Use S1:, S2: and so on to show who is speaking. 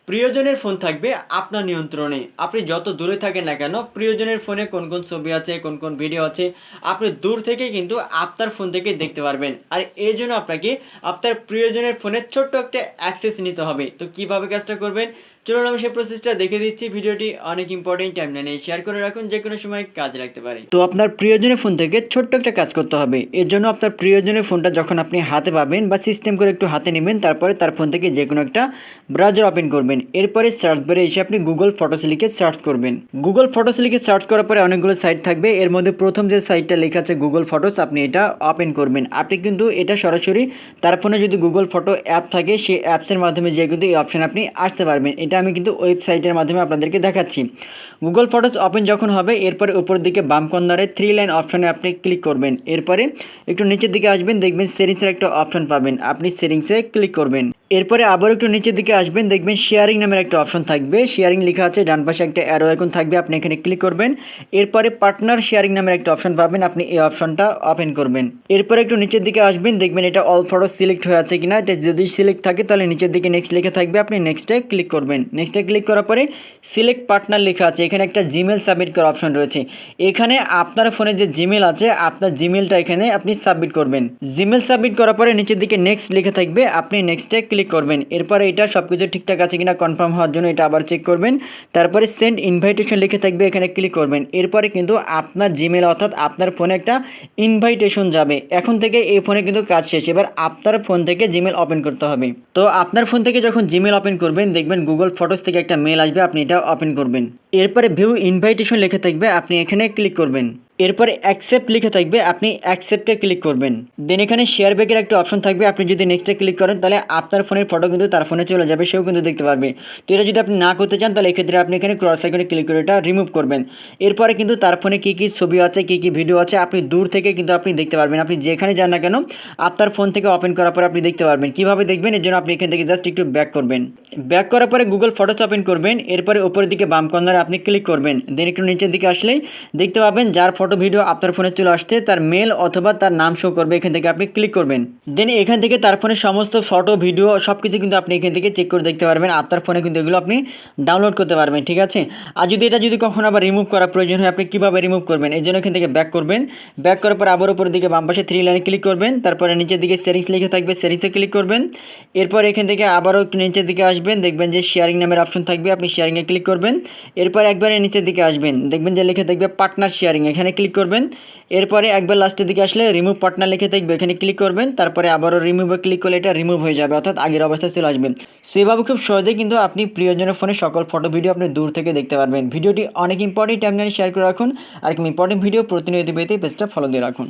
S1: প্রিয়জনের ফোন থাকবে আপনার নিয়ন্ত্রণে। আপনি যত দূরে থাকেন না কেন, প্রিয়জনের ফোনে কোন কোন ছবি আছে, কোন কোন ভিডিও আছে, আপনি দূর থেকে কিন্তু আপনার ফোন থেকে দেখতে পারবেন। আর এই জন্য আপনাকে আপনার প্রিয়জনের ফোনে ছোট্ট একটা অ্যাক্সেস নিতে হবে। তো কিভাবে কাজটা করবেন, চলুন আমি সেই প্রসেসটা দেখে দিচ্ছি। ভিডিওটি অনেক ইম্পর্টেন্ট, টাইমলাইনে শেয়ার করে রাখুন, যে কোনো সময় কাজে লাগতে পারে। তো আপনার প্রিয়জনের ফোন থেকে ছোট্ট একটা কাজ করতে হবে। এর জন্য আপনার প্রিয়জনের ফোনটা যখন আপনি হাতে পাবেন বা সিস্টেম করে একটু হাতে নেবেন, তারপরে তার ফোন থেকে যে কোনো একটা ব্রাউজার ওপেন করবেন। এরপরে সার্চ বারে এসে আপনি গুগল ফটোস লিখে সার্চ করবেন। গুগল ফটোস লিখে সার্চ করার পরে অনেকগুলো সাইট থাকবে। এর মধ্যে প্রথম যে সাইটটা লেখা আছে গুগল ফটোস, আপনি এটা ওপেন করবেন। আপনি কিন্তু এটা সরাসরি তার ফোনে যদি গুগল ফটো অ্যাপ থাকে, সেই অ্যাপসের মাধ্যমে যে কিন্তু এই অপশানে আপনি আসতে পারবেন। এটা আমি কিন্তু ওয়েবসাইটের মাধ্যমে আপনাদেরকে দেখাচ্ছি। গুগল ফটোস ওপেন যখন হবে, এরপরে উপর দিকে বাম কর্নারে 3 লাইন অপশানে আপনি ক্লিক করবেন। এরপরে একটু নিচের দিকে আসবেন, দেখবেন সেটিংসের একটা অপশান পাবেন, আপনি সেটিংসে ক্লিক করবেন। এরপরে আবার একটু নিচের দিকে আসবেন, দেখবেন শেয়ারিং নামের একটা অপশন থাকবে। শেয়ারিং লেখা আছে, ডান পাশে একটা অ্যারো আইকন থাকবে, আপনি এখানে ক্লিক করবেন। এরপরে পার্টনার শেয়ারিং নামের একটা অপশন পাবেন, আপনি এই অপশনটা ওপেন করবেন। এরপরে একটু নিচের দিকে আসবেন, দেখবেন এটা অল ফটো সিলেক্ট হয়ে আছে কিনা। এটা যদি সিলেক্ট থাকে তাহলে নিচের দিকে নেক্সট লেখা থাকবে, আপনি নেক্সটে ক্লিক করবেন। নেক্সটে ক্লিক করার পরে সিলেক্ট পার্টনার লেখা আছে, এখানে একটা জিমেল সাবমিট করার অপশন রয়েছে। এখানে আপনার ফোনে যে জিমেল আছে, আপনার জিমেলটা এখানে আপনি সাবমিট করবেন। জিমেল সাবমিট করার পরে নিচের দিকে নেক্সট লেখা থাকবে, আপনি নেক্সটে ক্লিক করবেন। এরপরে এটা সব কিছু ঠিকঠাক আছে কিনা কনফার্ম হওয়ার জন্য এটা আবার চেক করবেন। তারপরে সেন্ড ইনভাইটেশন লিখে থাকবে, এখানে ক্লিক করবেন। এরপরে কিন্তু আপনার জিমেল অর্থাৎ আপনার ফোনে একটা ইনভাইটেশন যাবে। এখন থেকে এই ফোনে কিন্তু কাজ শেষ, এবার আপনার ফোন থেকে জিমেল ওপেন করতে হবে। তো আপনার ফোন থেকে যখন জিমেল ওপেন করবেন, দেখবেন গুগল ফটোস থেকে একটা মেল আসবে, আপনি এটা ওপেন করবেন। এরপরে ভিউ ইনভাইটেশন লিখে থাকবে, আপনি এখানে ক্লিক করবেন। এরপরে অ্যাকসেপ্ট লিখে থাকবে, আপনি অ্যাকসেপ্টে ক্লিক করবেন। দেন এখানে শেয়ার ব্যাকের একটা অপশন থাকবে, আপনি যদি নেক্সটে ক্লিক করেন তাহলে আপনার ফোনের ফটো কিন্তু তার ফোনে চলে যাবে, সেও কিন্তু দেখতে পারবে। তো এটা যদি আপনি না করতে চান তাহলে এক্ষেত্রে আপনি এখানে ক্রস আইকনে ক্লিক করে এটা রিমুভ করবেন। এরপরে কিন্তু তার ফোনে কী কী ছবি আছে, কী কী ভিডিও আছে, আপনি দূর থেকে কিন্তু আপনি দেখতে পারবেন। আপনি যেখানে যান না কেন, আপনার ফোন থেকে ওপেন করার পরে আপনি দেখতে পারবেন। কীভাবে দেখবেন, এর জন্য আপনি এখান থেকে জাস্ট একটু ব্যাক করবেন। ব্যাক করার পরে গুগল ফটোস ওপেন করবেন। এরপরে উপরের দিকে বাম কর্নারে আপনি ক্লিক করবেন। দেন একটু নিচের দিকে আসলেই দেখতে পাবেন যার ফটো ভিডিও আপনার ফোনে চলে আসছে, তার মেল অথবা তার নাম শো করবে। এখান থেকে আপনি ক্লিক করবেন। দেন এখান থেকে তার ফোনের সমস্ত ফটো ভিডিও সব কিছু কিন্তু আপনি এখান থেকে চেক করে দেখতে পারবেন। আপনার ফোনে কিন্তু এগুলো আপনি ডাউনলোড করতে পারবেন, ঠিক আছে। আর যদি কখনো আবার রিমুভ করার প্রয়োজন হয়, আপনি কীভাবে রিমুভ করবেন, এই জন্য এখান থেকে ব্যাক করবেন। ব্যাক করার পর আবার উপরের দিকে বাম পাশে 3 লাইনে ক্লিক করবেন। তারপরে নিচের দিকে সেটিংস লিখে থাকবে, সেটিংসে ক্লিক করবেন। এরপর এখান থেকে আবারও একটু নিচের দিকে আসবেন, দেখবেন যে শেয়ারিং নামের অপশন থাকবে, আপনি শেয়ারিংয়ে ক্লিক করবেন। এরপর একবারে নিচের দিকে আসবেন, দেখবেন যে লিখে থাকবে পার্টনার শেয়ারিং, এখানে ক্লিক করবেন। এরপরে একবার লাস্টের দিকে আসলে রিমুভ পার্টনার লিখে থাকবে, এখানে ক্লিক করবেন। তারপরে আবারও রিমুভে ক্লিক করলে এটা রিমুভ হয়ে যাবে, অর্থাৎ আগের অবস্থায় চলে আসবে। সো এভাবে খুব সহজেই কিন্তু আপনি প্রিয়জনের ফোনে সকল ফটো ভিডিও আপনি দূর থেকে দেখতে পারবেন। ভিডিওটি অনেক ইম্পর্টেন্ট, টাইমলাইনে শেয়ার করে রাখুন। আর ইম্পর্টেন্ট ভিডিও প্রতিনিয়ত পেতে পেজটা ফলো দিয়ে রাখুন।